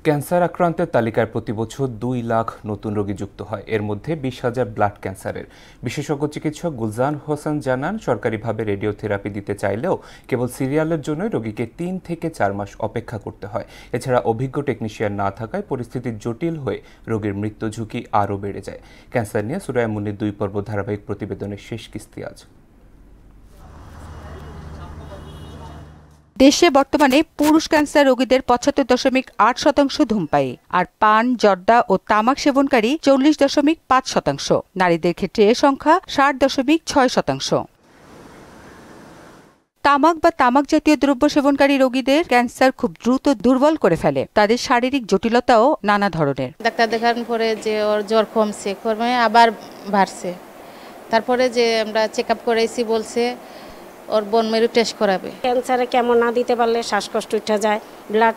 Cancer আক্রান্তের তালিকায় প্রতি বছর 2 লাখ নতুন রোগী যুক্ত হয়। এর মধ্যে 20,000 ব্লাড ক্যান্সারের। বিশেষজ্ঞ চিকিৎসক গুলজার হোসেন জানান, সরকারিভাবে রেডিওথেরাপি দিতে চাইলেও কেবল সিরিয়ালের জন্যই রোগীকে 3 থেকে 4 মাস অপেক্ষা করতে হয়। এছাড়া অভিজ্ঞ টেকনিশিয়ান না থাকায় পরিস্থিতি জটিল হয়ে রোগীর মৃত্যু ঝুঁকি আরও বেড়ে যায়। ক্যান্সার নিয়ে সূরা মুন্নির 2 পর্ব ধারাবাহিক প্রতিবেদনের শেষ কিস্তি আজ। দেশে বর্তমানে পুরুষ ক্যান্সার রোগীদের ৭৫.৮% ধূমপায়ী, আর পান, জর্দা ও তামাক সেবনকারী ৪০.৫%। নারীদের ক্ষেত্রে এ সংখ্যা ৬০.৬%। তামাক বা তামাক জাতীয় দ্রব্য সেবনকারী রোগীদের ক্যান্সার খুব দ্রুত দুর্বল করে ফেলে। তাদের শারীরিক জটিলতাও নানা ধরনের। ডাক্তার দেখানোর পরে যে ওর জ্বর কমছে, কমে আবার বাড়ছে। তারপরে যে আমরা চেক আপ করাইছি, বলছে ওর বোন মেরু টেস্ট করাবে। ক্যান্সারে কেমো না দিতে পারলে শ্বাসকষ্ট উঠে যায়, ব্লাড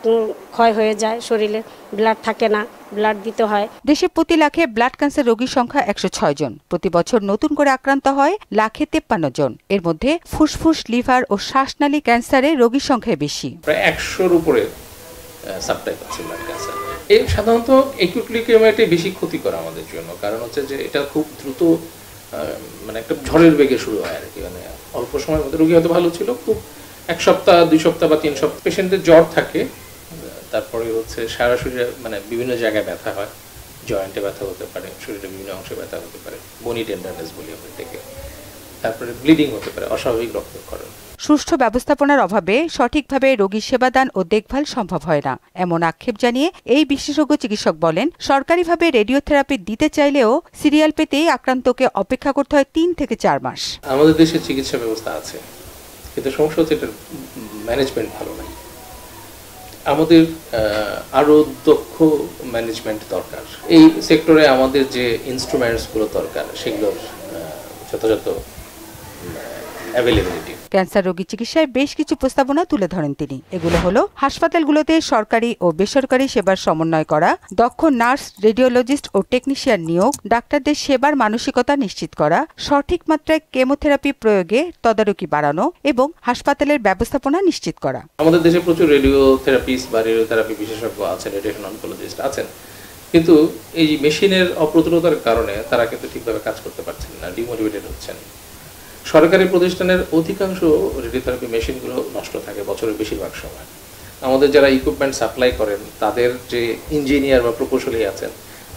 ক্ষয় হয়ে যায়, শরীরে ব্লাড থাকে না, ব্লাড দিতে হয়। দেশে প্রতি লাখে ব্লাড ক্যান্সার রোগীর সংখ্যা 106 জন। প্রতি বছর নতুন করে আক্রান্ত হয় লাখে 53 জন। এর মধ্যে ফুসফুস, লিভার ও শ্বাসনালী ক্যান্সারে রোগীর সংখ্যা বেশি। প্রায় 100-র উপরে সাবটাইপ আছে ব্লাড ক্যান্সার। এই সাধারণত অ্যাকিউট লিউকেমিয়াটাই বেশি ক্ষতিকর আমাদের জন্য, কারণ হচ্ছে যে এটা খুব দ্রুত মানে একটা ঝড়ের বেগে শুরু হয় আর কি। মানে অল্প সময়ের মধ্যে রোগী হয়তো ভালো ছিল, খুব 1 সপ্তাহ, 2 সপ্তাহ বা 3 সপ্তাহ পেশেন্টের জ্বর থাকে, তারপরে হচ্ছে সারা শরীরে মানে বিভিন্ন জায়গায় ব্যথা হয়, জয়েন্টে ব্যথা হতে পারে, শরীরের বিভিন্ন অংশে ব্যথা হতে পারে, বনি টেন্ডারনেস বলি আমরা এটাকে, তারপরে ব্লিডিং হতে পারে, অস্বাভাবিক রক্তক্ষরণ। সুষ্ঠু ব্যবস্থাপনার অভাবে সঠিকভাবে রোগী সেবাদান ও দেখভাল সম্ভব হয় না, এমন আক্ষেপ জানিয়ে এই বিশেষজ্ঞ চিকিৎসক বলেন, সরকারিভাবে রেডিওথেরাপি দিতে চাইলেও সিরিয়াল পেতেই আক্রান্তকে অপেক্ষা করতে হয় 3 থেকে 4 মাস। আমাদের দেশে চিকিৎসা ব্যবস্থা আছে, কিন্তু সমস্যা হচ্ছে এটার ম্যানেজমেন্ট ভালো নাই। আমাদের আরো দক্ষ ম্যানেজমেন্ট দরকার। এই সেক্টরে আমাদের যে ইনস্ট্রুমেন্টসগুলো দরকার, সেগুলোর যথাযথ অ্যাভেলেবিলিটি। ক্যান্সার রোগী চিকিৎসায় বেশ কিছু প্রস্তাবনা তুলে ধরেন তিনি। এগুলো হলো হাসপাতালগুলোতে সরকারি ও বেসরকারি সেবার সমন্বয় করা, দক্ষ নার্স, রেডিওলজিস্ট ও টেকনিশিয়ান নিয়োগ, ডাক্তারদের সেবার মানসিকতা নিশ্চিত করা, সঠিক মাত্রায় কেমোথেরাপি প্রয়োগে তদারকি বাড়ানো এবং হাসপাতালের ব্যবস্থাপনা নিশ্চিত করা। আমাদের দেশে প্রচুর রেডিওথেরাপিস্ট বা রেডিওথেরাপি বিশেষজ্ঞ আছেন, রেডিয়েশন অনকোলজিস্ট আছেন, কিন্তু এই মেশিনের অপ্রতুলতার কারণে তারা কিন্তু ঠিকভাবে কাজ করতে পারছেন না, ডিমোটিভেটেড হচ্ছেন। সরকারি প্রতিষ্ঠানের অধিকাংশ রেডিওথেরাপি মেশিনগুলো নষ্ট থাকে বছরের বেশিরভাগ সময়। আমাদের যারা ইকুইপমেন্ট সাপ্লাই করেন, তাদের যে ইঞ্জিনিয়ার বা প্রকৌশলী আছেন,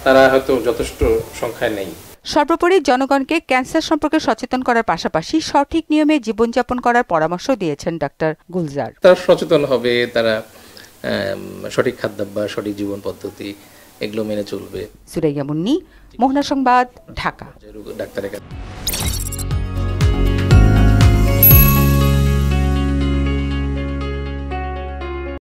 তারা হয়তো যথেষ্ট সংখ্যায় নেই। সর্বোপরি জনগণকে ক্যান্সার সম্পর্কে সচেতন করার পাশাপাশি সঠিক নিয়মে জীবনযাপন করার পরামর্শ দিয়েছেন ডাক্তার গুলজার। তারা সচেতন হবে, তারা সঠিক খাদ্যাভ্যাস, সঠিক জীবন পদ্ধতি এগুলো মেনে চলবে। সূরা মুন্নি, মোহনা সংবাদ, ঢাকা। ডাক্তারের